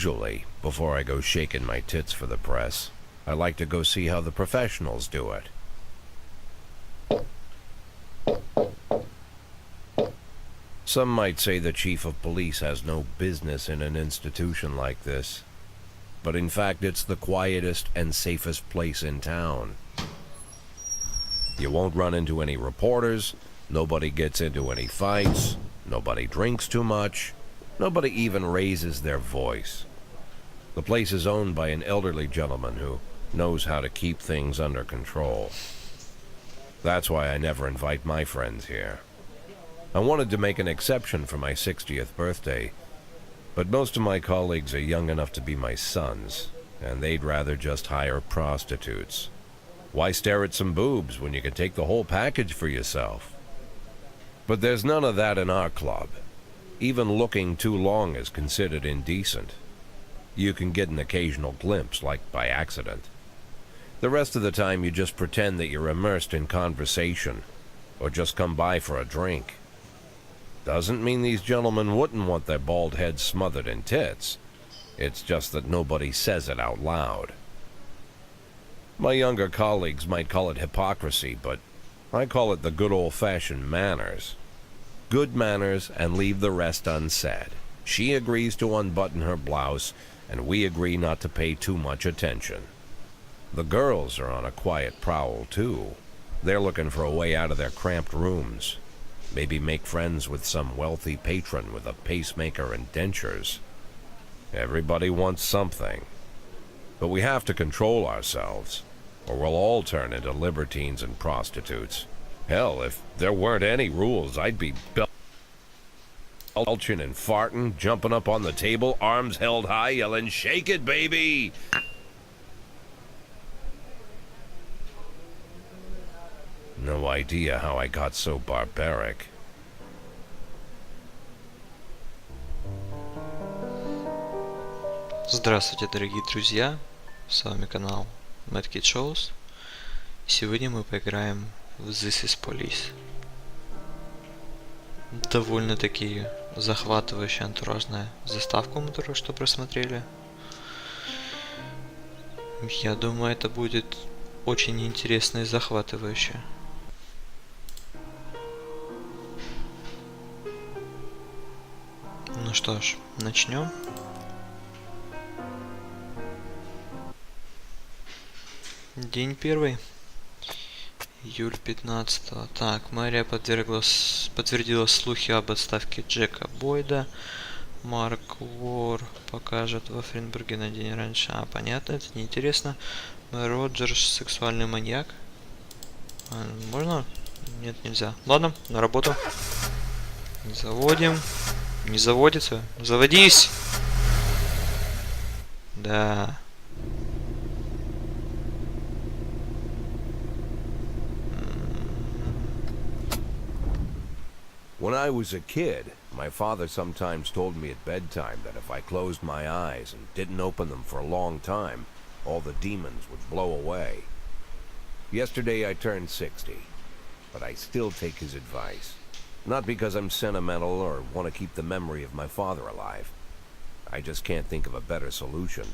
Usually, before I go shaking my tits for the press, I like to go see how the professionals do it. Some might say the chief of police has no business in an institution like this, but in fact it's the quietest and safest place in town. You won't run into any reporters, nobody gets into any fights, nobody drinks too much, nobody even raises their voice. The place is owned by an elderly gentleman who knows how to keep things under control. That's why I never invite my friends here. I wanted to make an exception for my 60th birthday, but most of my colleagues are young enough to be my sons, and they'd rather just hire prostitutes. Why stare at some boobs when you can take the whole package for yourself? But there's none of that in our club. Even looking too long is considered indecent. You can get an occasional glimpse, like by accident. The rest of the time you just pretend that you're immersed in conversation, or just come by for a drink. Doesn't mean these gentlemen wouldn't want their bald heads smothered in tits. It's just that nobody says it out loud. My younger colleagues might call it hypocrisy, but I call it the good old-fashioned manners. Good manners and leave the rest unsaid. She agrees to unbutton her blouse, and we agree not to pay too much attention. The girls are on a quiet prowl, too. They're looking for a way out of their cramped rooms. Maybe make friends with some wealthy patron with a pacemaker and dentures. Everybody wants something. But we have to control ourselves, or we'll all turn into libertines and prostitutes. Hell, if there weren't any rules, I'd be belching and farting, jumping up on the table, arms held high, yelling, "Shake it, baby!" No idea how I got so barbaric. Здравствуйте, дорогие друзья! С вами канал Shows. Сегодня мы поиграем в This Is Police. Довольно-таки захватывающая антуражная заставку мы только что просмотрели. Я думаю, это будет очень интересно и захватывающе. Ну что ж, начнем. День первый. Июль 15. Так, мэрия подтвердила слухи об отставке Джека Бойда. Марк Уор покажет во Фринбурге на день раньше. А, понятно, это неинтересно. Мэр Роджерс, сексуальный маньяк. Можно? Нет, нельзя. Ладно, на работу. Заводим. Не заводится. Заводись! Да. When I was a kid, my father sometimes told me at bedtime that if I closed my eyes and didn't open them for a long time, all the demons would blow away. Yesterday I turned 60, but I still take his advice. Not because I'm sentimental or want to keep the memory of my father alive. I just can't think of a better solution.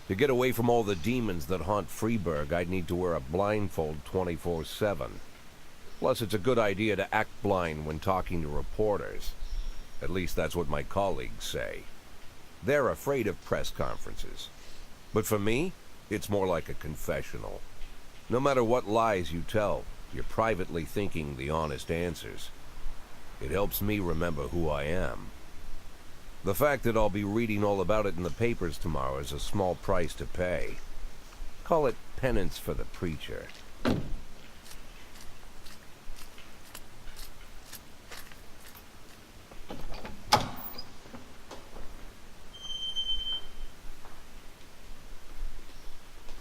To get away from all the demons that haunt Freeburg, I'd need to wear a blindfold 24/7. Plus, it's a good idea to act blind when talking to reporters. At least that's what my colleagues say. They're afraid of press conferences. But for me, it's more like a confessional. No matter what lies you tell, you're privately thinking the honest answers. It helps me remember who I am. The fact that I'll be reading all about it in the papers tomorrow is a small price to pay. Call it penance for the preacher.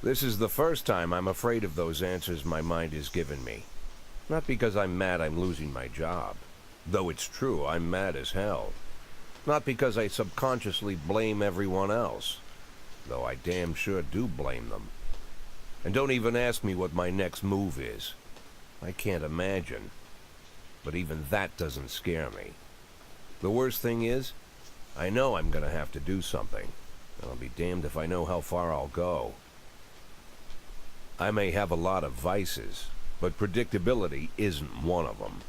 This is the first time I'm afraid of those answers my mind has given me. Not because I'm mad I'm losing my job. Though it's true, I'm mad as hell. Not because I subconsciously blame everyone else. Though I damn sure do blame them. And don't even ask me what my next move is. I can't imagine. But even that doesn't scare me. The worst thing is, I know I'm gonna have to do something. I'll be damned if I know how far I'll go. I may have a lot of vices, but predictability isn't one of them.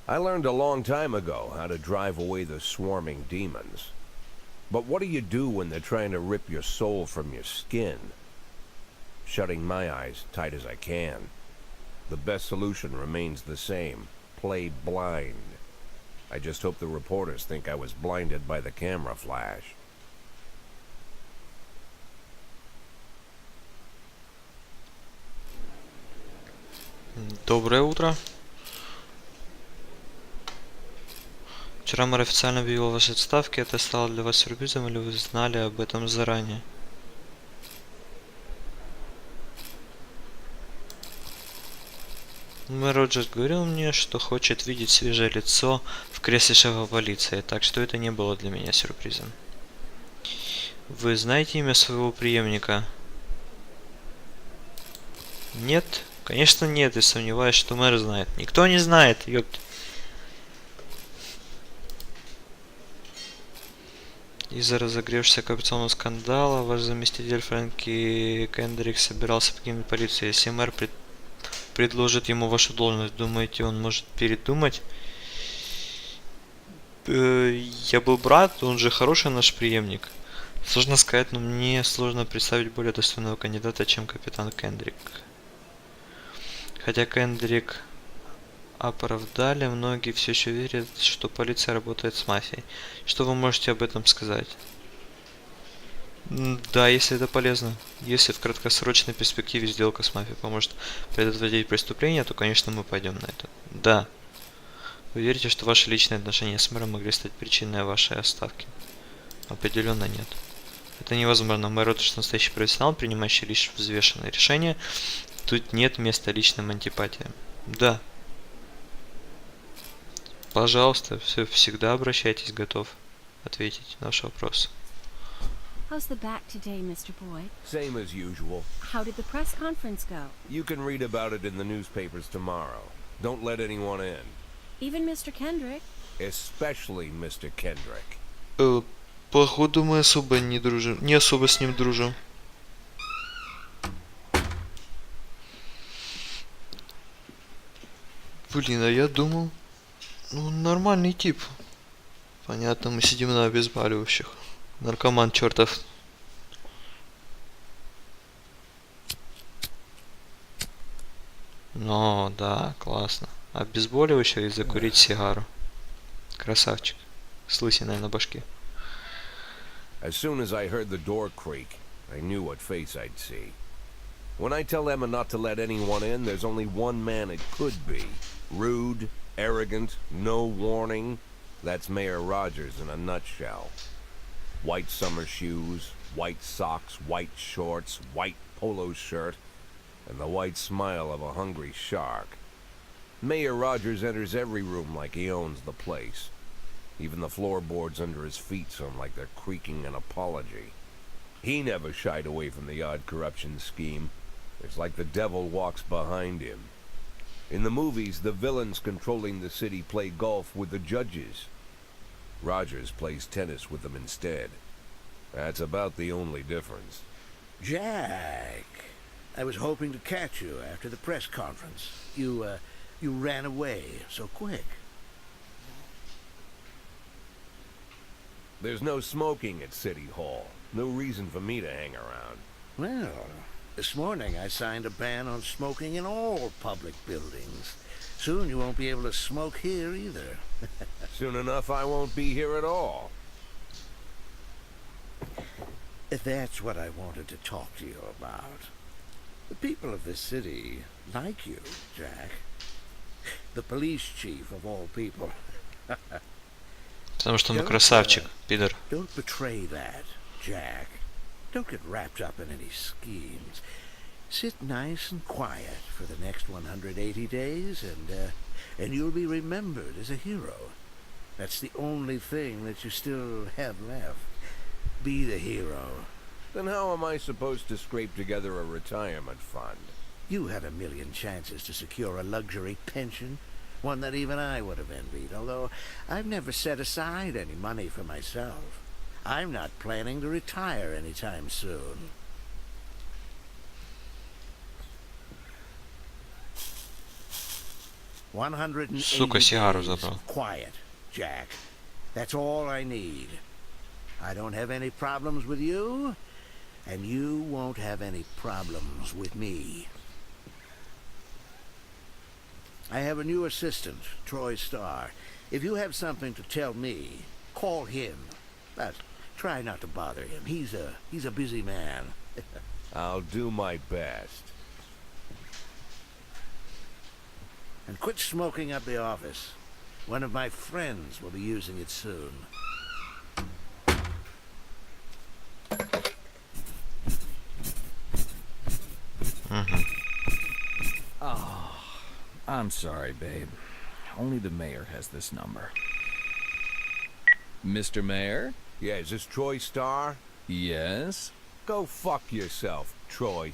I learned a long time ago how to drive away the swarming demons. But what do you do when they're trying to rip your soul from your skin? Shutting my eyes tight as I can. The best solution remains the same. Play blind. I just hope the reporters think I was blinded by the camera flash. Доброе утро. Вчера мэр официально объявил о вашей отставке. Это стало для вас сюрпризом или вы знали об этом заранее? Мэр Роджерс говорил мне, что хочет видеть свежее лицо в кресле шефа полиции, так что это не было для меня сюрпризом. Вы знаете имя своего преемника? Нет? Конечно нет, и сомневаюсь, что мэр знает. Никто не знает, ёпт. Из-за разогревшегося коррупционного скандала ваш заместитель Фрэнки Кендрик собирался покинуть полицию. Если мэр предложит ему вашу должность, думаете, он может передумать? Я был бы рад, он же хороший наш преемник. Сложно сказать, но мне сложно представить более достойного кандидата, чем капитан Кендрик. Хотя Кендрик оправдали, многие все еще верят, что полиция работает с мафией. Что вы можете об этом сказать? Да, если это полезно. Если в краткосрочной перспективе сделка с мафией поможет предотвратить преступление, то, конечно, мы пойдем на это. Да. Вы верите, что ваши личные отношения с мэром могли стать причиной вашей отставки? Определенно нет. Это невозможно. Мэр Роджерс настоящий профессионал, принимающий лишь взвешенные решения. Тут нет места личным антипатиям. Да. Пожалуйста, всегда обращайтесь, готов ответить на ваш вопрос. How's the back today, Mr. Boyd? Same as usual. How did the press conference go? You can read about it in the newspapers tomorrow. Don't let anyone in. Even Mr. Kendrick? Especially Mr. Kendrick. Походу мы особо не дружим. Не особо с ним дружим. Блин, а я думал... Ну, нормальный тип. Понятно, мы сидим на обезболивающих. Наркоман чертов. Ну, да, классно. Обезболивающее и закурить сигару. Красавчик. С лысиной на башке. As soon as I heard the door creak, I knew what face I'd see. When I tell Emma not to let anyone in, there's only one man it could be. Rude, arrogant, no warning. That's Mayor Rogers in a nutshell. White summer shoes, white socks, white shorts, white polo shirt, and the white smile of a hungry shark. Mayor Rogers enters every room like he owns the place. Even the floorboards under his feet sound like they're creaking an apology. He never shied away from the odd corruption scheme. It's like the devil walks behind him. In the movies, the villains controlling the city play golf with the judges. Rogers plays tennis with them instead. That's about the only difference. Jack, I was hoping to catch you after the press conference. You ran away so quick. There's no smoking at City Hall. No reason for me to hang around. Well, this morning I signed a ban on smoking in all public buildings. Soon you won't be able to smoke here either. Soon enough I won't be here at all. That's what I wanted to talk to you about. The people of this city like you, Jack. The police chief of all people. Потому что он красавчик, пидор. Don't betray that, Jack. Don't get wrapped up in any schemes. Sit nice and quiet for the next 180 days, and you'll be remembered as a hero. That's the only thing that you still have left. Be the hero. Then how am I supposed to scrape together a retirement fund? You had a million chances to secure a luxury pension. One that even I would have envied, although I've never set aside any money for myself. I'm not planning to retire anytime soon. Сука, сигару 180 days забрал. of quiet, Jack. That's all I need. I don't have any problems with you, and you won't have any problems with me. I have a new assistant, Troy Starr. If you have something to tell me, call him. But try not to bother him. He's a busy man. I'll do my best. And quit smoking up the office. One of my friends will be using it soon. Oh, I'm sorry, babe. Only the mayor has this number. Mr. Mayor? Yeah, is this Troy Starr? Yes? Go fuck yourself, Troy.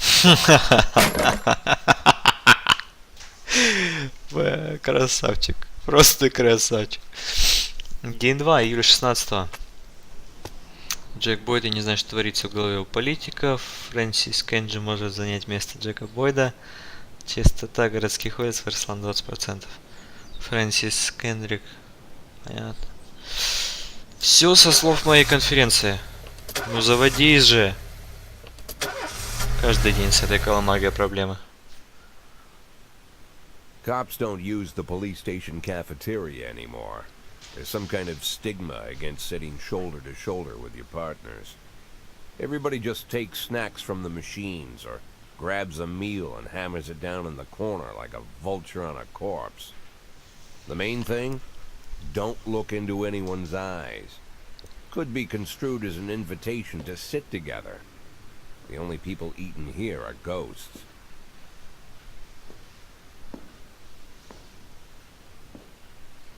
Красавчик. Просто красавчик. День 2, июля 16-го. Джек Бойда не знает, что творится в голове у политиков. Фрэнсис Кенджи может занять место Джека Бойда. Частота городских улиц выросла на 20%. Фрэнсис Кендрик. Понятно. Все со слов моей конференции. Ну заводись же. Каждый день с этой коломагой проблемы. Cops don't use the police station cafeteria anymore. There's some kind of stigma against sitting shoulder to shoulder with your partners. Everybody just takes snacks from the machines or grabs a meal and hammers it down in the corner like a vulture on a corpse. The main thing? Don't look into anyone's eyes. Could be construed as an invitation to sit together. The only people eaten here are ghosts.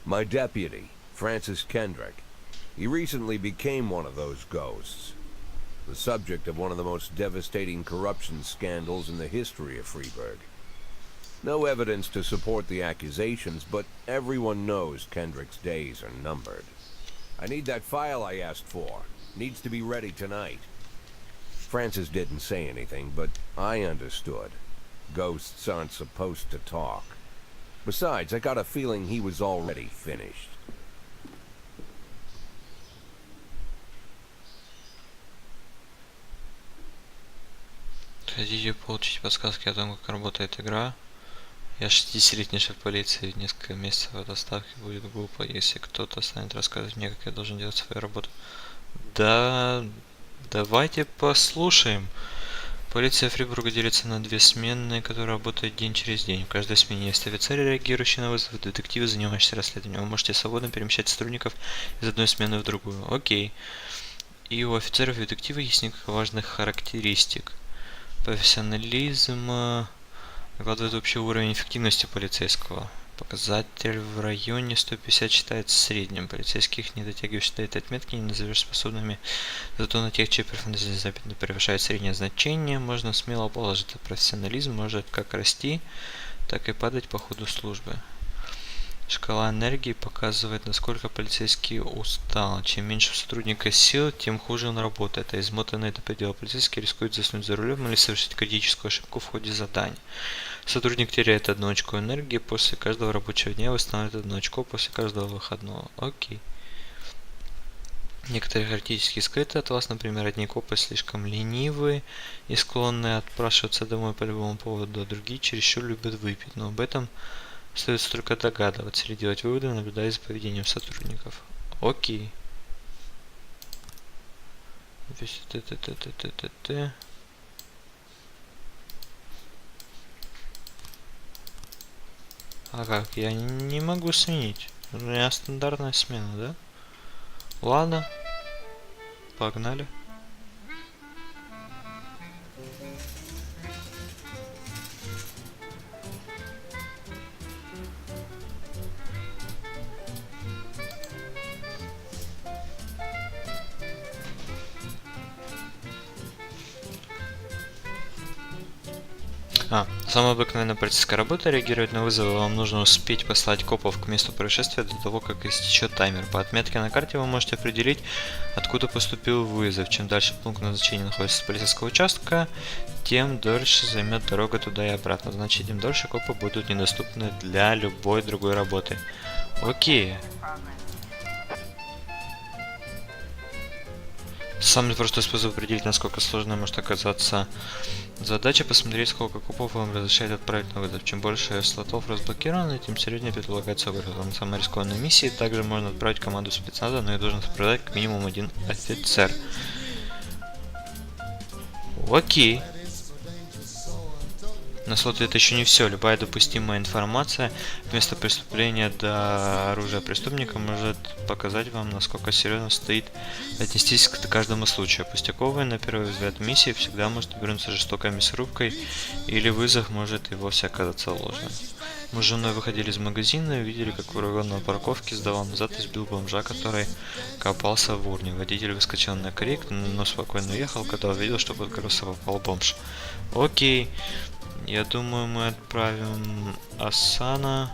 My deputy, Francis Kendrick, he recently became one of those ghosts. The subject of one of the most devastating corruption scandals in the history of Freeburg. No evidence to support the accusations, but everyone knows Kendrick's days are numbered. I need that file I asked for. Needs to be ready tonight. Francis didn't say anything, but I understood. Ghosts aren't supposed to talk. Besides, I got a feeling he was already finished. Хотите получить подсказки о том, как работает игра? Я 60-летний шеф полиции, несколько месяцев от отставки будет глупо, если кто-то станет рассказывать мне, как я должен делать свою работу. Да, давайте послушаем. Полиция Фрибурга делится на две смены, которые работают день через день. В каждой смене есть офицеры, реагирующие на вызовы, детективы, занимающиеся расследованием. Вы можете свободно перемещать сотрудников из одной смены в другую. Окей. И у офицеров и детектива есть несколько важных характеристик. Профессионализм накладывает общий уровень эффективности полицейского. Показатель в районе 150 считается средним. Полицейских, не дотягивающих до этой отметки, не назовешь способными. Зато на тех, чьи профессионализм запятно превышает среднее значение, можно смело положить, что профессионализм может как расти, так и падать по ходу службы. Шкала энергии показывает, насколько полицейский устал. Чем меньше у сотрудника сил, тем хуже он работает, а измотанный до предела полицейский рискует заснуть за рулем или совершить критическую ошибку в ходе задания. Сотрудник теряет 1 очко энергии после каждого рабочего дня, восстанавливает 1 очко после каждого выходного. Окей. Некоторые характеристики скрыты от вас, например, одни копы слишком ленивые и склонны отпрашиваться домой по любому поводу, а другие чересчур любят выпить, но об этом следует только догадываться или делать выводы, наблюдая за поведением сотрудников. Окей. А как? Я не могу сменить. У меня стандартная смена, да? Ладно. Погнали. Самая обыкновенная полицейская работа — реагировать на вызовы. Вам нужно успеть послать копов к месту происшествия до того, как истечет таймер. По отметке на карте вы можете определить, откуда поступил вызов. Чем дальше пункт назначения находится с полицейского участка, тем дольше займет дорога туда и обратно. Значит, тем дольше копы будут недоступны для любой другой работы. Окей. Самый простой способ определить, насколько сложной может оказаться задача — посмотреть, сколько копов вам разрешает отправить на вызов. Чем больше слотов разблокировано, тем серьезнее предполагается вызов. На самой рискованной миссии также можно отправить команду спецназа, но ее должен сопровождать как минимум один офицер. Окей. На слоте это еще не все. Любая допустимая информация вместо преступления до оружия преступника может показать вам, насколько серьезно стоит отнестись к каждому случаю. Пустяковые, на первый взгляд, миссии всегда может обернуться жестокой мясорубкой, или вызов может и вовсе оказаться ложным. Мы с женой выходили из магазина и увидели, как врагон на парковке сдавал назад и сбил бомжа, который копался в урне. Водитель выскочил на крик, но спокойно уехал, когда увидел, что под колеса попал бомж. Окей. Я думаю, мы отправим Асана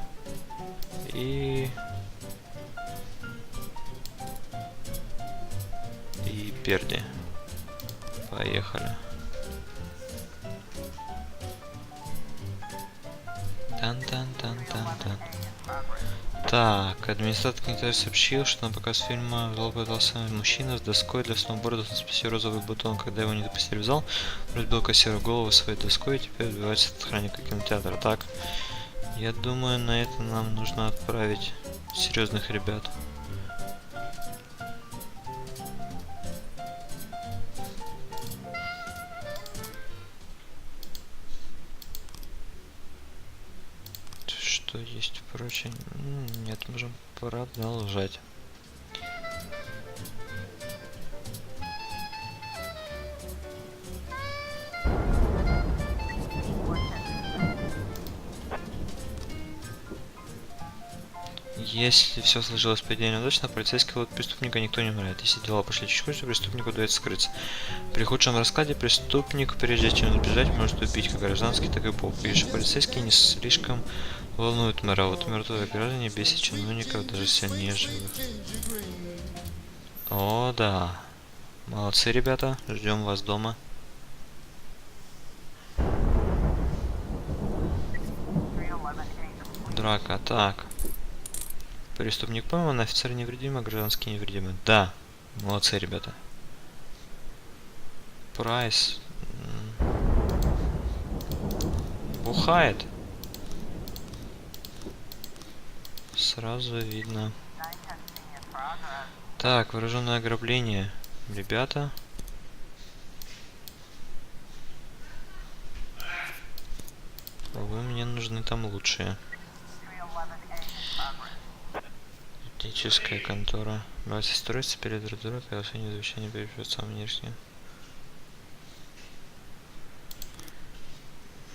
и Перди. Поехали. Тан-тан-тан-тан-тан. Так, администратор комитета сообщил, что на показ фильма в зал пытался мужчина с доской для сноуборда спасти розовый бутон. Когда его не допустили в зал, разбил кассиру голову своей доской и теперь отбивается от охранника кинотеатра. Так, я думаю, на это нам нужно отправить серьезных ребят. Что есть прочее? Нет, можем продолжать. Если все сложилось по идее неудачно, полицейский ловит преступника, никто не умирает. Если дела пошли чуть хуже, преступнику удается скрыться. При худшем раскладе преступник, прежде чем сбежать, может убить как гражданский, так и поп. И же полицейские не слишком волнуют мэра. Вот мертвые граждане бесят чиновников даже сильнее живых. О, да. Молодцы, ребята. Ждем вас дома. Драка. Так. Преступник пойман, офицер невредимый, гражданский невредимый. Да. Молодцы, ребята. Прайс. Бухает. Сразу видно. Так, вооруженное ограбление. Ребята. Вы мне нужны там лучшие. Техническая контора. Давайте строиться перед родурой, приглашение завещания перепишет самый нижний.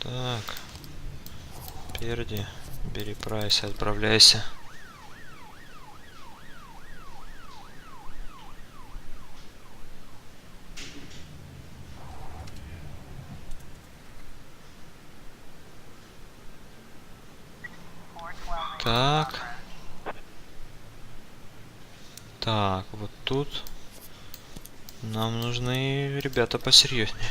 Так. Перди. Бери прайс, отправляйся. Так. Так, вот тут нам нужны ребята посерьезнее.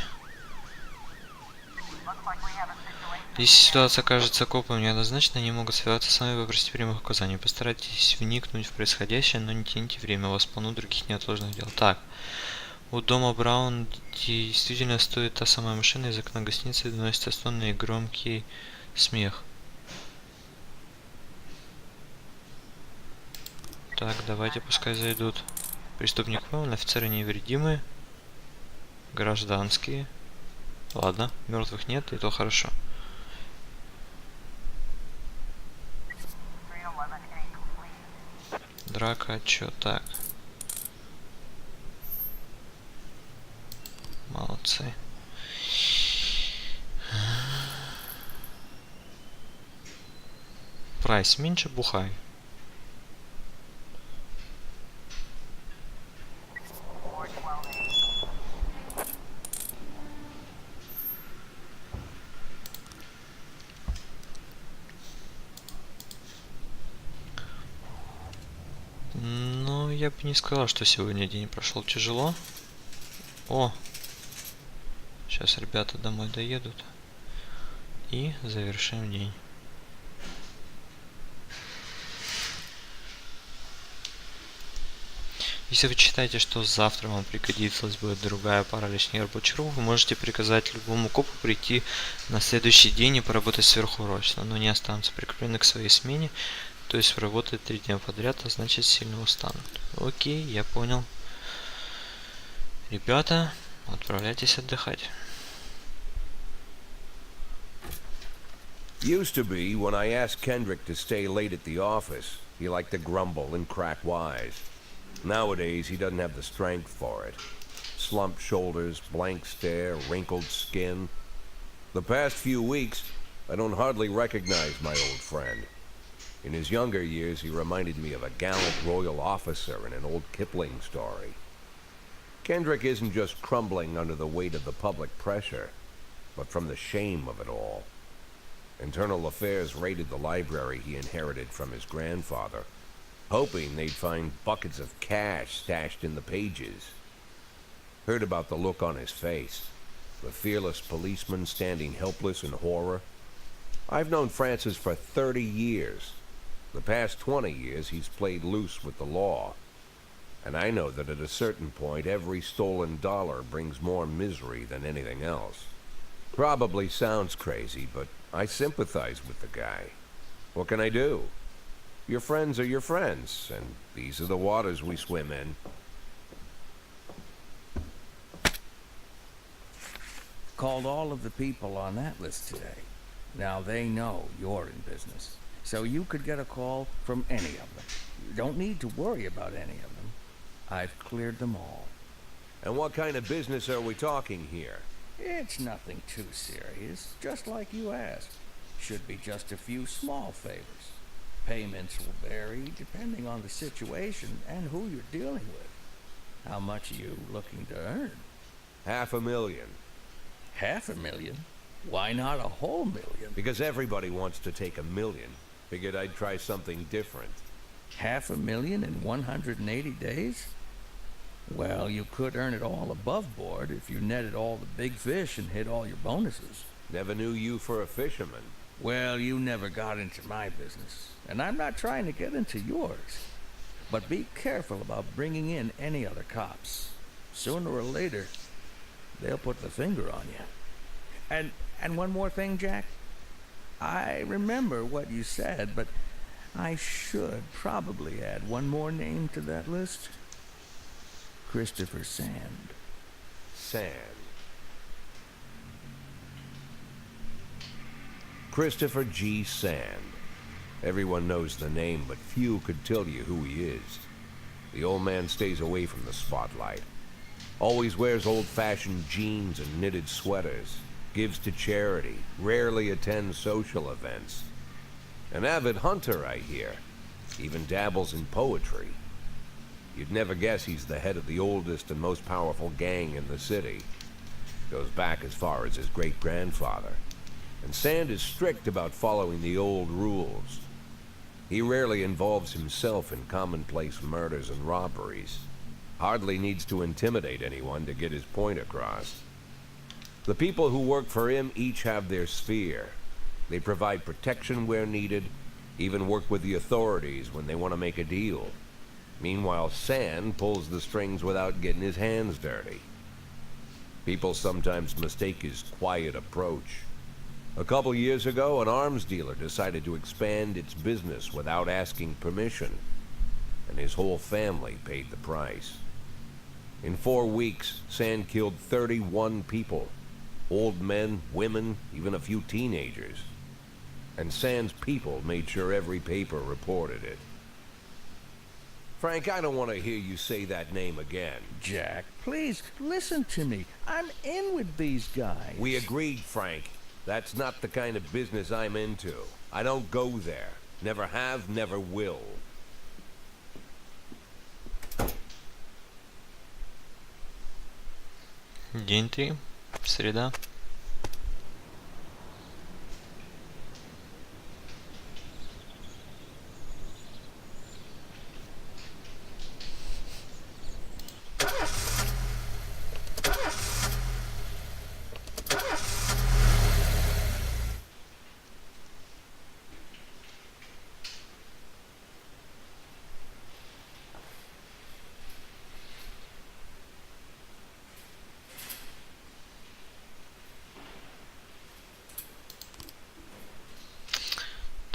Если ситуация кажется копом неоднозначно, они могут связаться с вами и попросить прямых указаний. Постарайтесь вникнуть в происходящее, но не тяните время, у вас полно других неотложных дел. Так, у дома Браун действительно стоит та самая машина, из окна гостиницы доносится стонный и громкий смех. Так, давайте пускай зайдут. Преступник пойман, офицеры невредимые. Гражданские. Ладно, мертвых нет, и то хорошо. Драка, чё так? Молодцы. Прайс, меньше бухай. я бы не сказал, что сегодня день прошел тяжело. О! Сейчас ребята домой доедут. И завершим день. Если вы считаете, что завтра вам пригодилась бы другая пара лишних рабочих рук, вы можете приказать любому копу прийти на следующий день и поработать сверхурочно, но не останутся прикреплены к своей смене, то есть работать 3 дня подряд, а значит сильно устанут. Окей, я понял. Ребята, отправляйтесь отдыхать. Used to be, when I asked Kendrick to stay late at the office, he liked to grumble and crack wise. Nowadays, he doesn't have the strength for it. Slumped shoulders, blank stare, wrinkled skin. The past few weeks, I don't hardly recognize my old friend. In his younger years, he reminded me of a gallant royal officer in an old Kipling story. Kendrick isn't just crumbling under the weight of the public pressure, but from the shame of it all. Internal Affairs raided the library he inherited from his grandfather, hoping they'd find buckets of cash stashed in the pages. Heard about the look on his face, the fearless policeman standing helpless in horror. I've known Francis for 30 years. The past 20 years he's played loose with the law. And I know that at a certain point every stolen dollar brings more misery than anything else. Probably sounds crazy, but I sympathize with the guy. What can I do? Your friends are your friends, and these are the waters we swim in. Called all of the people on that list today. Now they know you're in business, so you could get a call from any of them. You don't need to worry about any of them. I've cleared them all. And what kind of business are we talking here? It's nothing too serious, just like you asked. Should be just a few small favors. Payments will vary depending on the situation and who you're dealing with. How much are you looking to earn? $500,000. $500,000? Why not a whole million? Because everybody wants to take $1 million. Figured I'd try something different. $500,000 in 180 days? Well, you could earn it all above board if you netted all the big fish and hit all your bonuses. Never knew you for a fisherman. Well, you never got into my business, and I'm not trying to get into yours. But be careful about bringing in any other cops. Sooner or later, they'll put the finger on you. And one more thing, Jack. I remember what you said, but I should probably add one more name to that list. Christopher Sand. Sand. Christopher G. Sand. Everyone knows the name, but few could tell you who he is. The old man stays away from the spotlight. Always wears old-fashioned jeans and knitted sweaters. Gives to charity. Rarely attends social events. An avid hunter, I hear. Even dabbles in poetry. You'd never guess he's the head of the oldest and most powerful gang in the city. Goes back as far as his great-grandfather. And Sand is strict about following the old rules. He rarely involves himself in commonplace murders and robberies. Hardly needs to intimidate anyone to get his point across. The people who work for him each have their sphere. They provide protection where needed, even work with the authorities when they want to make a deal. Meanwhile, Sand pulls the strings without getting his hands dirty. People sometimes mistake his quiet approach. A couple years ago, an arms dealer decided to expand its business without asking permission, and his whole family paid the price. In 4 weeks, Sand killed 31 people. Old men, women, even a few teenagers. And Sand's people made sure every paper reported it. Frank, I don't want to hear you say that name again. Jack, please, listen to me. I'm in with these guys. We agreed, Frank. That's not the kind of business I'm into. I don't go there. Never have, never will. День 3. Среда.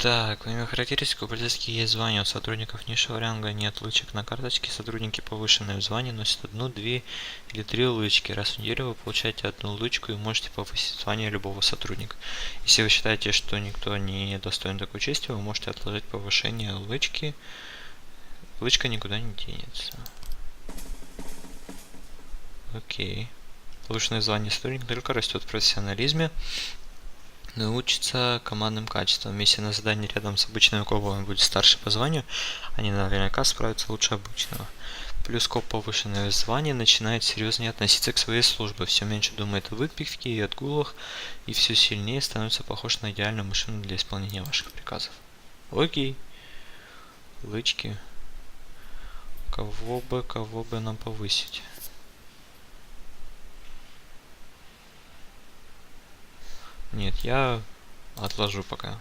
Так, помимо характеристик у полицейских есть звания. У сотрудников низшего ранга нет лычек на карточке. Сотрудники повышенные в звании носят 1, 2 или 3 лычки. Раз в неделю вы получаете 1 лычку и можете повысить звание любого сотрудника. Если вы считаете, что никто не достоин такой чести, вы можете отложить повышение лычки. Лычка никуда не денется. Окей. Повышенное звание сотрудника только растет в профессионализме. Но учится командным качеством. Если на задании рядом с обычными копами будет старше по званию, они наверняка справятся лучше обычного. Плюс коп повышенное звание начинает серьезнее относиться к своей службе, все меньше думает о выпивке и отгулах, и все сильнее становится похож на идеальную машину для исполнения ваших приказов. Окей. Лычки. Кого бы нам повысить? Нет, я отложу пока.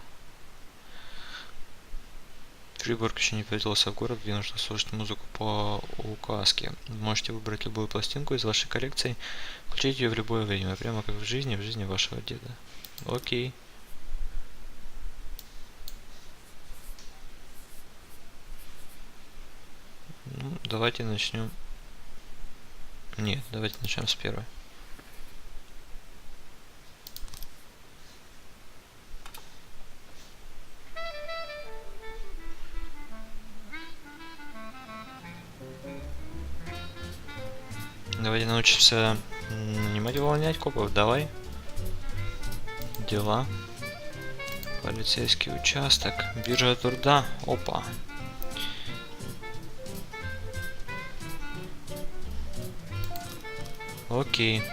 Приборка еще не появился в город, где нужно слушать музыку по указке. Можете выбрать любую пластинку из вашей коллекции, включить ее в любое время, прямо как в жизни вашего деда. Окей. Ну, давайте начнем. Нет, давайте начнем с первой. Давайте научимся нанимать и выполнять копов. Давай. Дела. Полицейский участок. Биржа труда. Опа. Окей.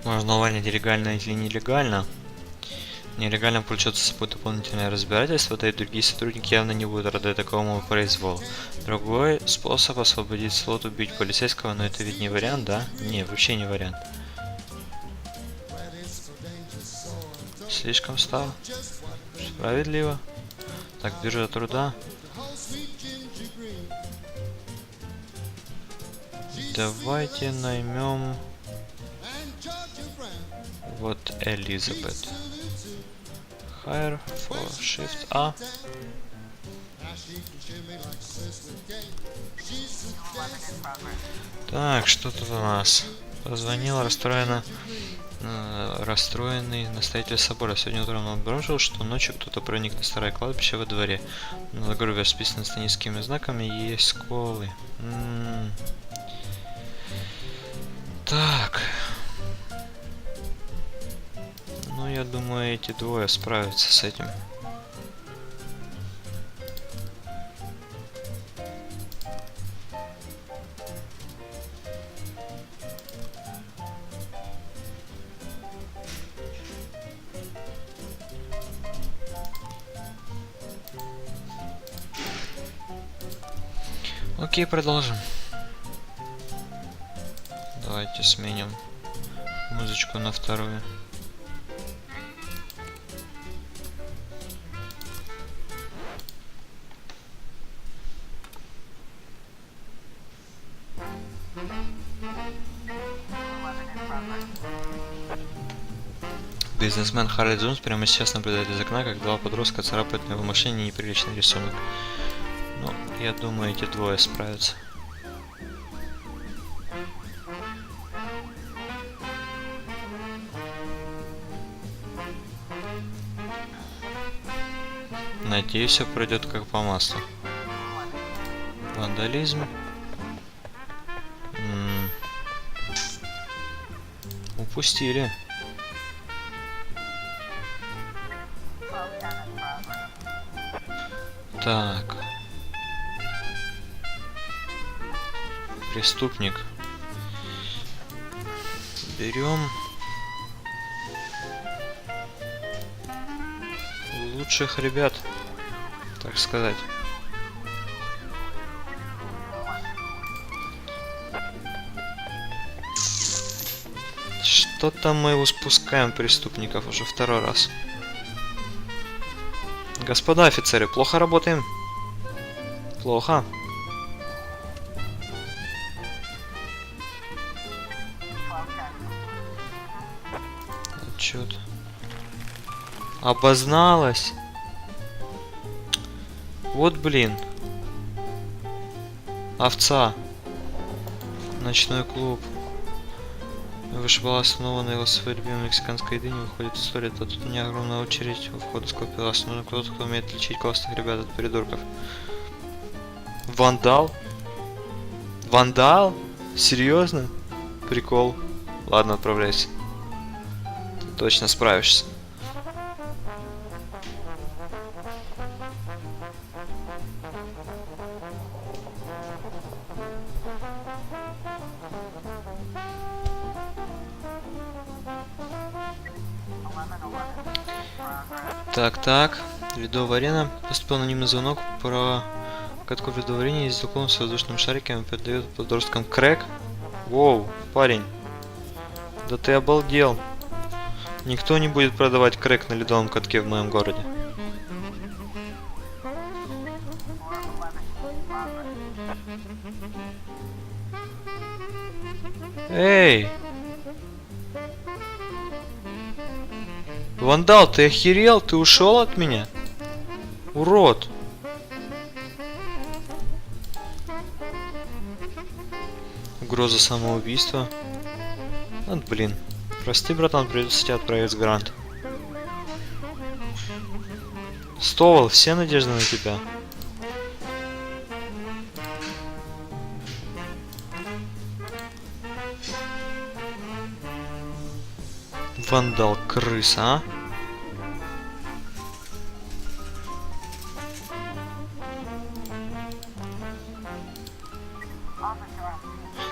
Можно увольнять легально или нелегально. Нелегально получается с собой дополнительное разбирательство, да и другие сотрудники явно не будут рады такому произволу. Другой способ освободить слот убить полицейского, но это ведь не вариант, да? Не, вообще не вариант. Слишком стало. Справедливо. Так, биржа труда. Давайте наймем вот Элизабет. Hire for Shift A. Так, что тут у нас? Позвонил расстроенный настоятель собора. Сегодня утром он обнаружил, что ночью кто-то проник на старое кладбище во дворе. На гробе расписано станическими знаками и есть сколы. Так. Ну, я думаю, эти двое справятся с этим. Окей, продолжим. Давайте сменим музычку на вторую. Бизнесмен Харри Джонс прямо сейчас наблюдает из окна, как два подростка царапают на его машине неприличный рисунок. Ну, я думаю, эти двое справятся. Надеюсь, все пройдет как по маслу. Вандализм. Упустили. Так. Преступник. Берем лучших ребят, так сказать. Что-то мы спускаем преступников уже второй раз. Господа офицеры, плохо работаем. Плохо. Отчет. Обозналась. Вот блин. Овца. Ночной клуб. Вышибала снова на его своей любимой мексиканской еды, не выходит история, то тут у меня огромная очередь у входа скопилась. Нужно кто-то, кто умеет отличить классных ребят от придурков. Вандал? Вандал? Серьезно? Прикол. Ладно, отправляйся. Ты точно справишься. Так. Ледовая арена. Поступил анонимный звонок про катку в ледовой арене. Есть знакомый с воздушным шариком и передает подросткам крэк. Воу, парень. Да ты обалдел. Никто не будет продавать крэк на ледовом катке в моем городе. Эй! Вандал, ты охерел? Ты ушел от меня? Урод! Угроза самоубийства. Вот блин. Прости, братан, придется тебя отправить в грант. Стовал, все надежды на тебя. Вандал, крыса, а?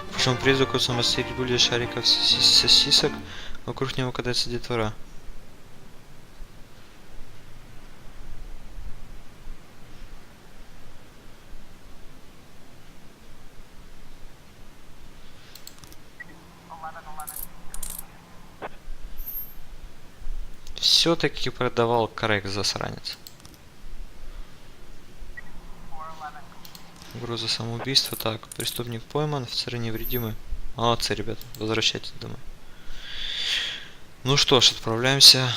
В прошлом призраку самострелить были шариков сосисок, вокруг него катается детвора. Все-таки продавал крэк, засранец. Угроза самоубийства. Так, преступник пойман, офицеры невредимы. Молодцы, ребята, возвращайтесь домой. Ну что ж, отправляемся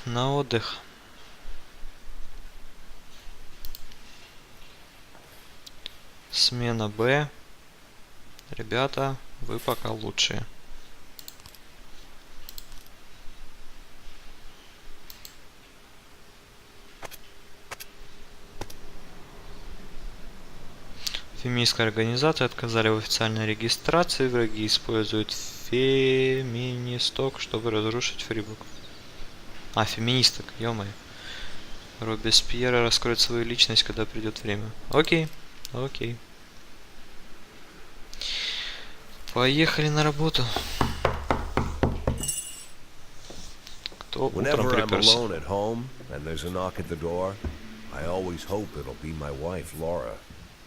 на отдых. Смена Б. Ребята, вы пока лучшие. Феминистская организация отказали в официальной регистрации. Враги используют феминисток, чтобы разрушить фрибук. А, феминисток, ё-моё. Робеспьера раскроет свою личность, когда придет время. Окей, окей. Поехали на работу. Кто утром приперся?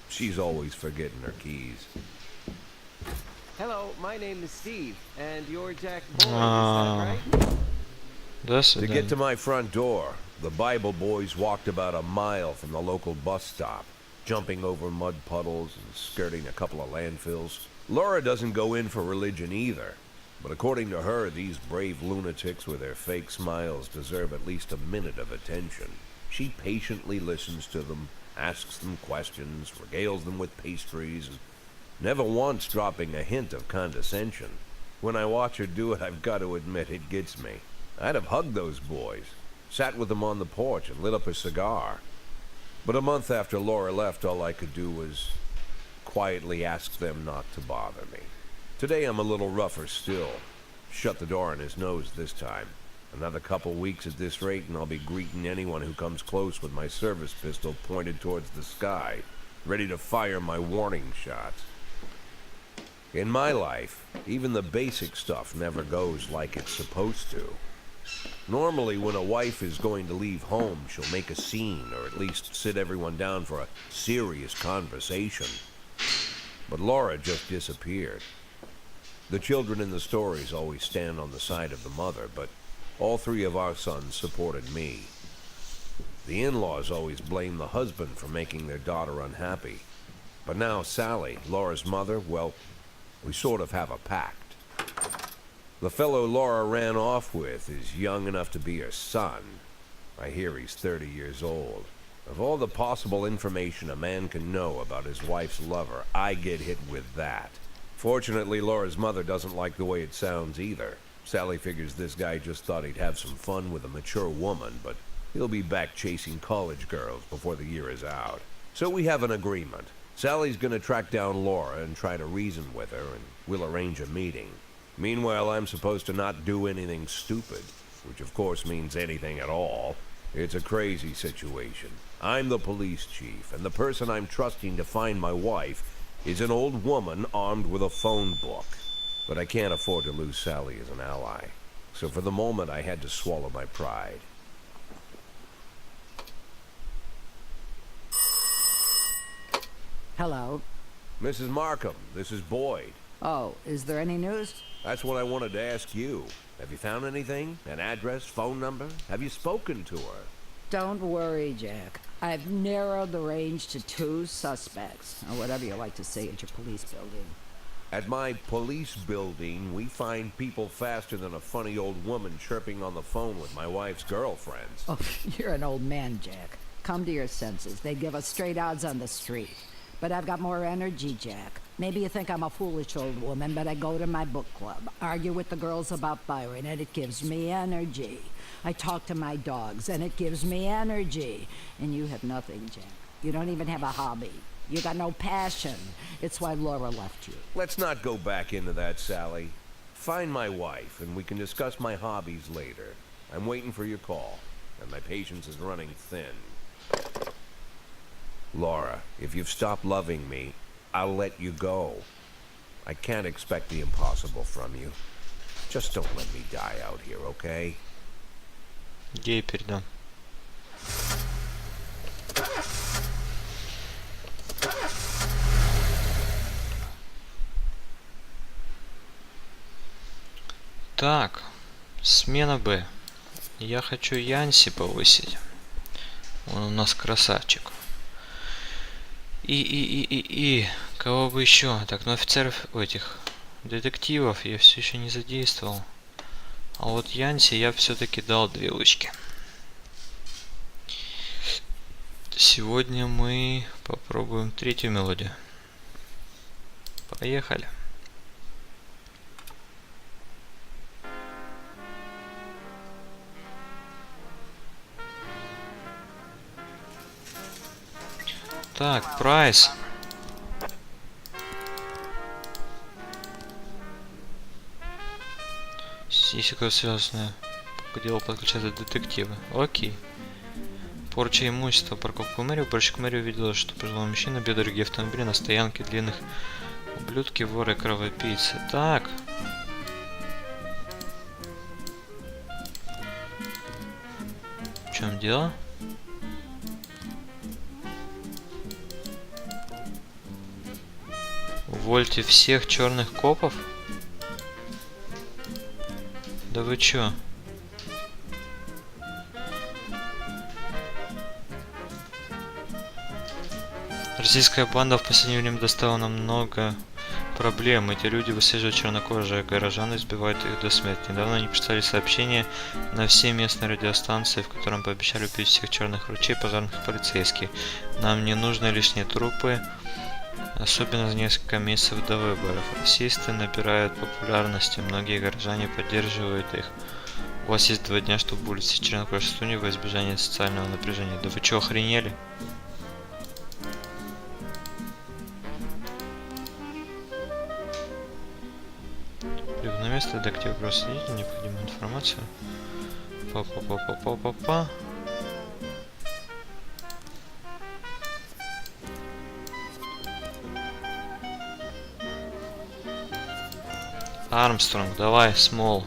She's always forgetting her keys. Hello, my name is Steve, and you're Jack Boyd, is that right? To get to my front door, the Bible boys walked about a mile from the local bus stop, jumping over mud puddles and skirting a couple of landfills. Laura doesn't go in for religion either, but according to her, these brave lunatics with their fake smiles deserve at least a minute of attention. She patiently listens to them, asks them questions, regales them with pastries, and never once dropping a hint of condescension. When I watch her do it, I've got to admit it gets me. I'd have hugged those boys, sat with them on the porch and lit up a cigar. But a month after Laura left, all I could do was quietly ask them not to bother me. Today I'm a little rougher still. Shut the door on his nose this time. Another couple weeks at this rate and I'll be greeting anyone who comes close with my service pistol pointed towards the sky, ready to fire my warning shots. In my life, even the basic stuff never goes like it's supposed to. Normally, when a wife is going to leave home, she'll make a scene or at least sit everyone down for a serious conversation. But Laura just disappeared. The children in the stories always stand on the side of the mother, but all three of our sons supported me. The in-laws always blame the husband for making their daughter unhappy. But now Sally, Laura's mother, well, we sort of have a pact. The fellow Laura ran off with is young enough to be her son. I hear he's 30 years old. Of all the possible information a man can know about his wife's lover, I get hit with that. Fortunately, Laura's mother doesn't like the way it sounds either. Sally figures this guy just thought he'd have some fun with a mature woman, but he'll be back chasing college girls before the year is out. So we have an agreement. Sally's gonna track down Laura and try to reason with her, and we'll arrange a meeting. Meanwhile, I'm supposed to not do anything stupid, which of course means anything at all. It's a crazy situation. I'm the police chief, and the person I'm trusting to find my wife is an old woman armed with a phone book. But I can't afford to lose Sally as an ally. So for the moment, I had to swallow my pride. Hello. Mrs. Markham, this is Boyd. Oh, is there any news? That's what I wanted to ask you. Have you found anything? An address, phone number? Have you spoken to her? Don't worry, Jack. I've narrowed the range to 2 suspects, or whatever you like to say at your police building. At my police building, we find people faster than a funny old woman chirping on the phone with my wife's girlfriends. Oh, you're an old man, Jack. Come to your senses. They give us straight odds on the street. But I've got more energy, Jack. Maybe you think I'm a foolish old woman, but I go to my book club, argue with the girls about Byron, and it gives me energy. I talk to my dogs, and it gives me energy. And you have nothing, Jack. You don't even have a hobby. You got no passion. It's why Laura left you. Let's not go back into that, Sally. Find my wife, and we can discuss my hobbies later. I'm waiting for your call, and my patience is running thin. Laura, if you've stopped loving me, I'll let you go. I can't expect the impossible from you. Just don't let me die out here, okay? Ей передам. Так, смена Б. Я хочу Янси повысить. Он у нас красавчик. И кого бы еще? Так, ну офицеров этих детективов я все еще не задействовал. А вот Янси я все-таки дал 2 лычки. Сегодня мы попробуем 3-ю мелодию. Поехали. Так, прайс. Если какое связанное по делу подключаются детективы. Окей. Порча имущества, парковку мэрии. Уборщик мэрии увидела, что пожилой мужчина бьет другие автомобили на стоянке длинных. Ублюдки, воры, кровопийцы. Так. В чем дело? Увольте всех черных копов? Да вы чё? Российская банда в последнее время доставила нам много проблем. Эти люди выслеживают чернокожих горожан и избивают их до смерти. Недавно они прислали сообщение на все местные радиостанции, в котором пообещали убить всех черных врачей, пожарных и полицейских. Нам не нужны лишние трупы. Особенно за несколько месяцев до выборов. Расисты набирают популярности, многие горожане поддерживают их. У вас есть 2 дня, чтобы улицы чернокожих студий во избежание социального напряжения. Да вы чё, охренели? Прибыл на место, детектив просто необходимую информацию. Па-па-па-па-па-па-па. Армстронг, давай, смол.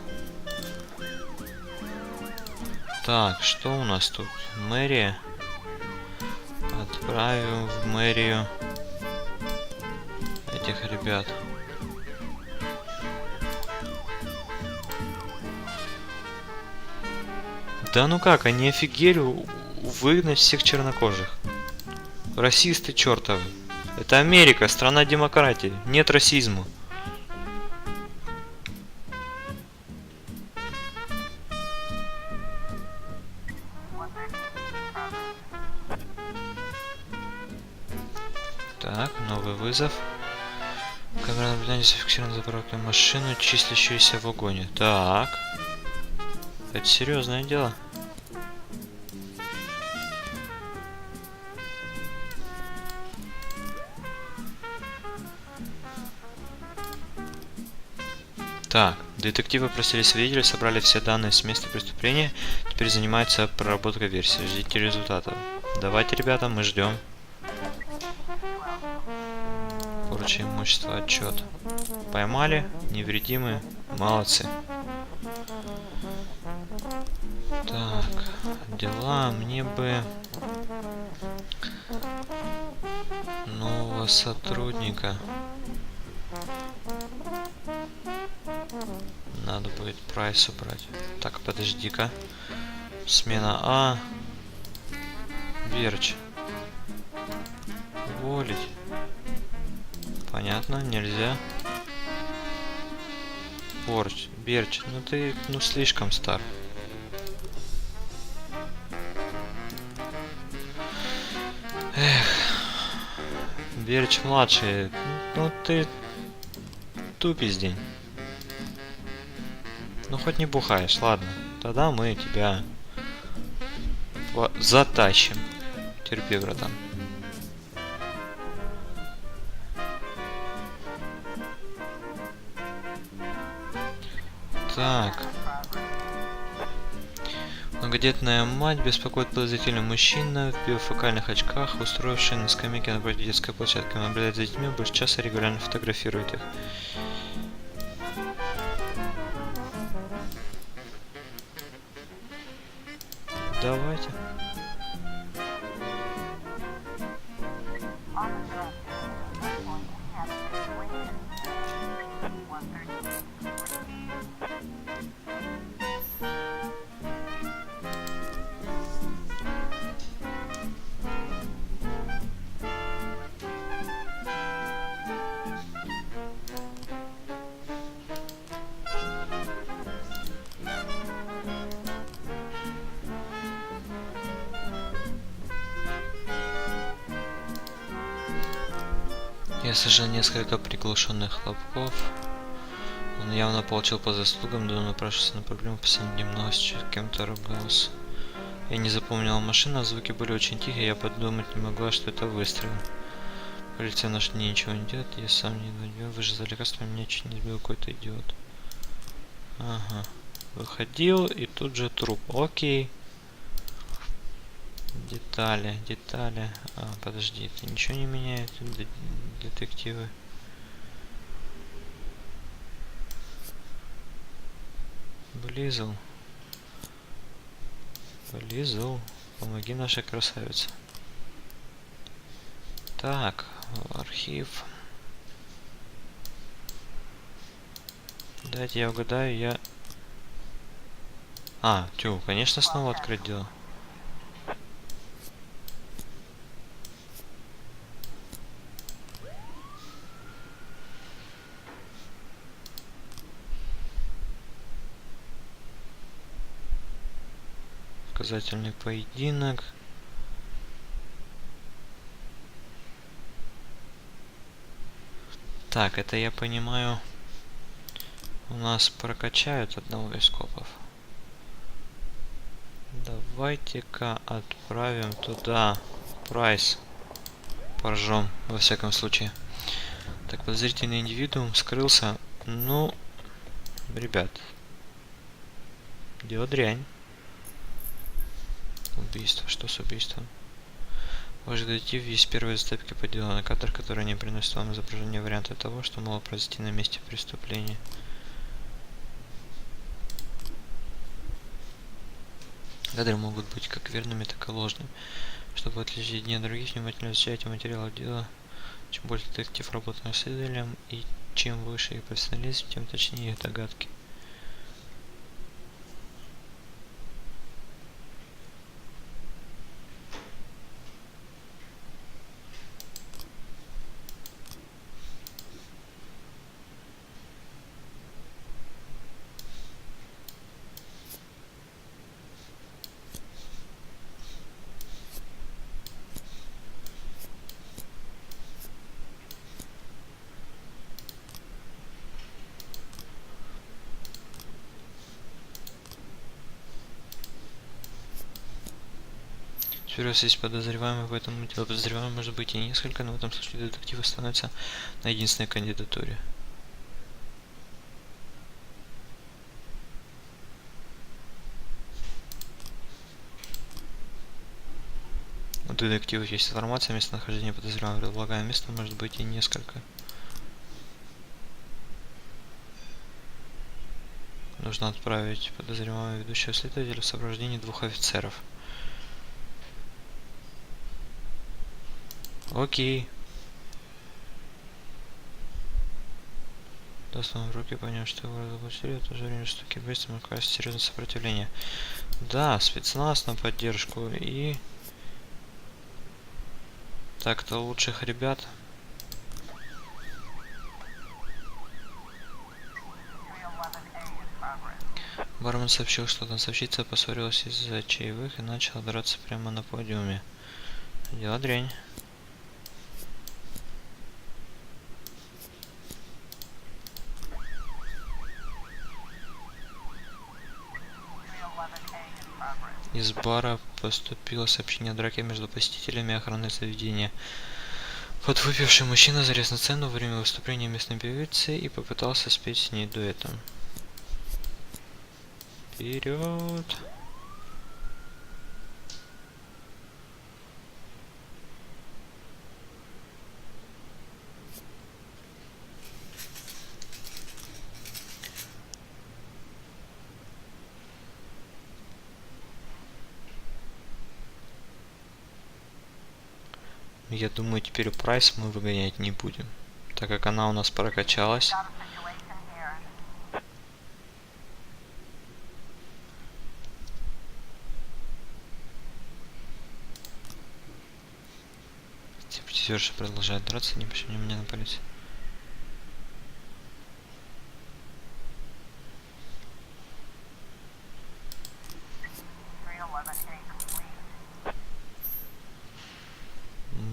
Так, что у нас тут? Мэрия. Отправим в мэрию этих ребят. Да ну как, они офигели выгнать всех чернокожих. Расисты чертовы. Это Америка, страна демократии. Нет расизма. Так, новый вызов. Камера наблюдения зафиксирована за парковкой машину, числящуюся в вагоне. Так. Это серьезное дело. Так, детективы просили свидетелей, собрали все данные с места преступления. Теперь занимаются проработкой версии. Ждите результатов. Давайте, ребята, мы ждем. Прочее имущество, отчет. Поймали, невредимые, молодцы. Так, дела, мне бы нового сотрудника. Надо будет прайс убрать. Так, подожди-ка. Смена А. Верч. Уволить. Понятно, нельзя. Берч, ну ты, слишком стар. Эх. Берч младший, ну ты тупиздень. Ну хоть не бухаешь, ладно. Тогда мы тебя затащим. Терпи, братан. Так. Многодетная мать беспокоит подозрительный мужчина в бифокальных очках, устроивший на скамейке напротив детской площадки. Он наблюдает за детьми больше часа, регулярно фотографирует их. Давайте. Я слышал несколько приглушенных хлопков. Он явно получил по заслугам, да он напрашивался на проблему в последнем нос, с кем-то ругался. Я не запомнил машину, а звуки были очень тихие, я подумать не могла, что это выстрел. Полиция наша ничего не делает, я сам не дойду. Вы же за лекарство, меня чуть не сбил какой-то идиот. Ага. Выходил, и тут же труп. Окей. Детали. А, подожди, это ничего не меняет, детективы. Близл. Помоги нашей красавице. Так, архив. Дайте я угадаю, конечно, снова открыть дело. Показательный поединок. Так, это я понимаю. У нас прокачают одного из копов. Давайте-ка отправим туда прайс. Поржем, во всяком случае. Так, подозрительный индивидуум скрылся. Ну, ребят. Дело дрянь. Убийство. Что с убийством? Ваш детектив есть первые зацепки по делу на кадр, которые не приносят вам изображение варианта того, что могло произойти на месте преступления. Кадры могут быть как верными, так и ложными. Чтобы отличить одни от других, внимательно изучайте материалы дела. Чем больше детектив работает с исследователем, и чем выше их профессионализм, тем точнее их догадки. Теперь у вас есть подозреваемый в этом деле. Подозреваемых может быть и несколько, но в этом случае детектив становится на единственной кандидатуре. У детектива есть информация о местонахождении подозреваемого. Предполагаемое место может быть и несколько. Нужно отправить подозреваемого ведущего следователя в сопровождении 2 офицеров. Окей. Даст вам в руки, поняв, что его разоблачили, в то же время, что кибербейсам оказывается серьезное сопротивление. Да, спецназ на поддержку и... Так-то лучших ребят. Бармен сообщил, что танцовщица поссорилась из-за чаевых и начала драться прямо на подиуме. Дела дрянь. Из бара поступило сообщение о драке между посетителями и охраной заведения. Подвыпивший мужчина залез на сцену во время выступления местной певицы и попытался спеть с ней дуэтом. Вперед! Я думаю, теперь прайс мы выгонять не будем, так как она у нас прокачалась. Септизерша продолжает драться, не почему мне на полиции.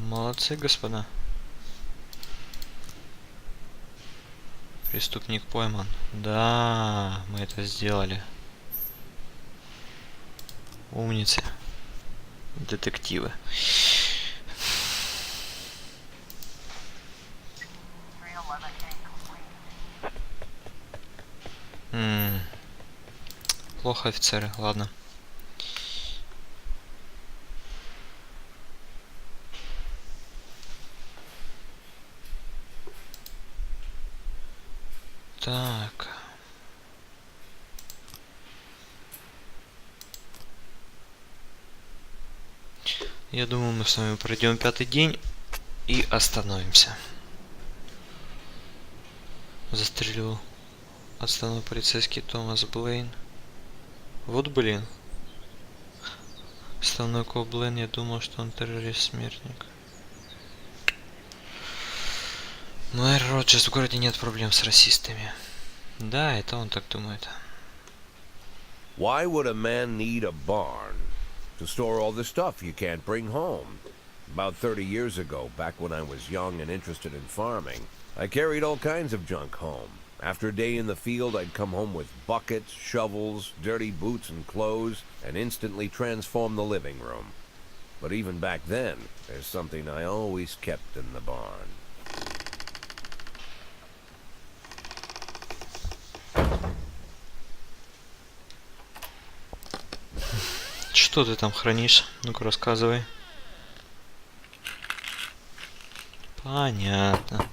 Молодцы, господа. Преступник пойман. Да, мы это сделали. Умницы. Детективы. Плохо, офицеры. Ладно. Так. Я думаю, мы с вами пройдем 5-й день и остановимся. Застрелил отставной полицейский Томас Блейн. Вот блин. Отставной Ко Блейн, я думал, что он террорист-смертник. Мэр Роджерс, в городе нет проблем с расистами. Да, это он так думает. Why would a man need a barn? To store all the stuff you can't bring home. About 30 years ago, back when I was young and interested in farming, I carried all kinds of junk home. After a day in the field, I'd come home with buckets, shovels, dirty boots and clothes, and instantly transform the living room. But even back then, there's something I always kept in the barn. Что ты там хранишь? Ну-ка, рассказывай. Понятно.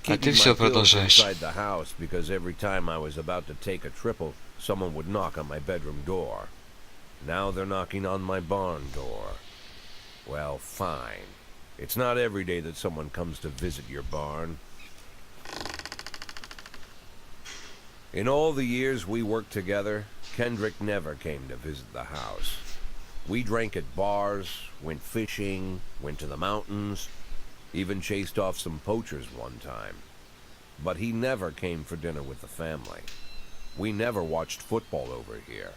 А ты все продолжаешь. The house because every time I was about to take a triple, someone would knock on my bedroom door. Now they're knocking on my barn door. Well, fine. It's not every day that someone comes to visit your barn. In all the years we worked together, Kendrick never came to visit the house. We drank at bars, went fishing, went to the mountains, even chased off some poachers one time. But he never came for dinner with the family. We never watched football over here.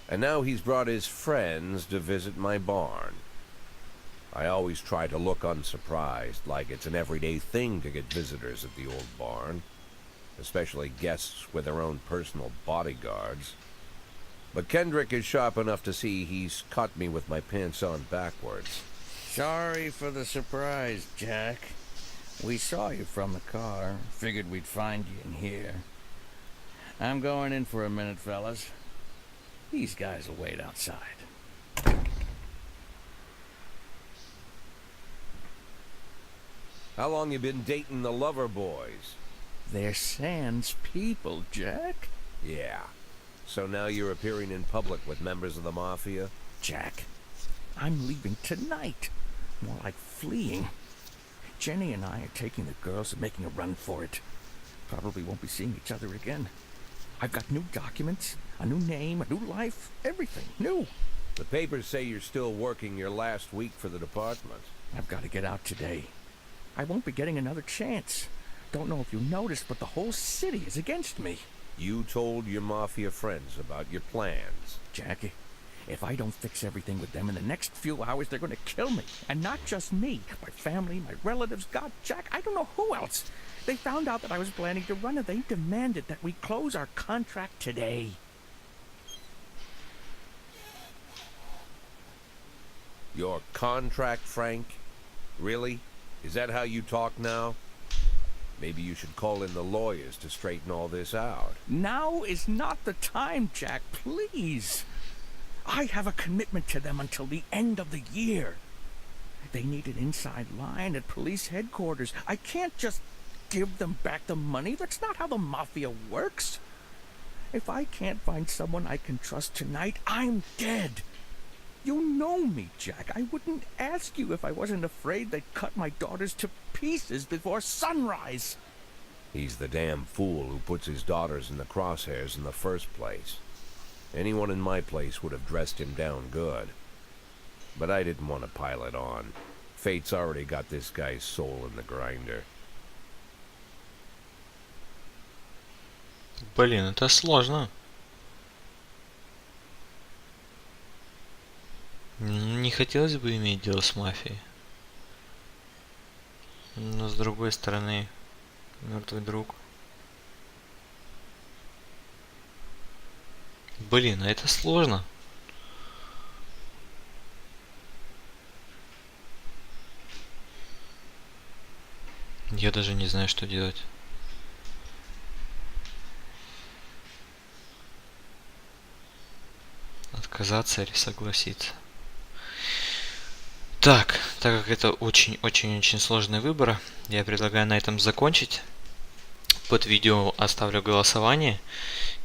And now he's brought his friends to visit my barn. I always try to look unsurprised, like it's an everyday thing to get visitors at the old barn, especially guests with their own personal bodyguards. But Kendrick is sharp enough to see he's caught me with my pants on backwards. Sorry for the surprise, Jack. We saw you from the car. Figured we'd find you in here. I'm going in for a minute, fellas. These guys will wait outside. How long you been dating the lover boys? They're Sans people, Jack. Yeah. So now you're appearing in public with members of the Mafia? Jack, I'm leaving tonight. More like fleeing. Jenny and I are taking the girls and making a run for it. Probably won't be seeing each other again. I've got new documents, a new name, a new life, everything new. The papers say you're still working your last week for the department. I've got to get out today. I won't be getting another chance. Don't know if you noticed, but the whole city is against me. You told your Mafia friends about your plans. Jackie, if I don't fix everything with them in the next few hours, they're going to kill me. And not just me. My family, my relatives, God, Jack, I don't know who else. They found out that I was planning to run and they demanded that we close our contract today. Your contract, Frank? Really? Is that how you talk now? Maybe you should call in the lawyers to straighten all this out. Now is not the time, Jack, please. I have a commitment to them until the end of the year. They need an inside line at police headquarters. I can't just give them back the money. That's not how the Mafia works. If I can't find someone I can trust tonight, I'm dead. You know me, Jack. I wouldn't ask you if I wasn't afraid they'd cut my daughters to pieces before sunrise. He's the damn fool who puts his daughters in the crosshairs in the first place. Anyone in my place would have dressed him down good. But I didn't want to pile it on. Fate's already got this guy's soul in the grinder. Блин, это сложно. Не хотелось бы иметь дело с мафией. Но с другой стороны, мертвый друг. Блин, а это сложно. Я даже не знаю, что делать. Отказаться или согласиться. Так как это очень-очень-очень сложный выбор, я предлагаю на этом закончить. Под видео оставлю голосование,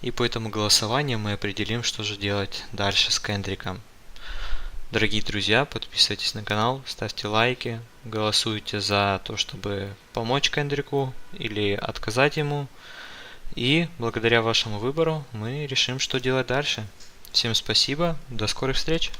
и по этому голосованию мы определим, что же делать дальше с Кендриком. Дорогие друзья, подписывайтесь на канал, ставьте лайки, голосуйте за то, чтобы помочь Кендрику или отказать ему. И благодаря вашему выбору мы решим, что делать дальше. Всем спасибо, до скорых встреч!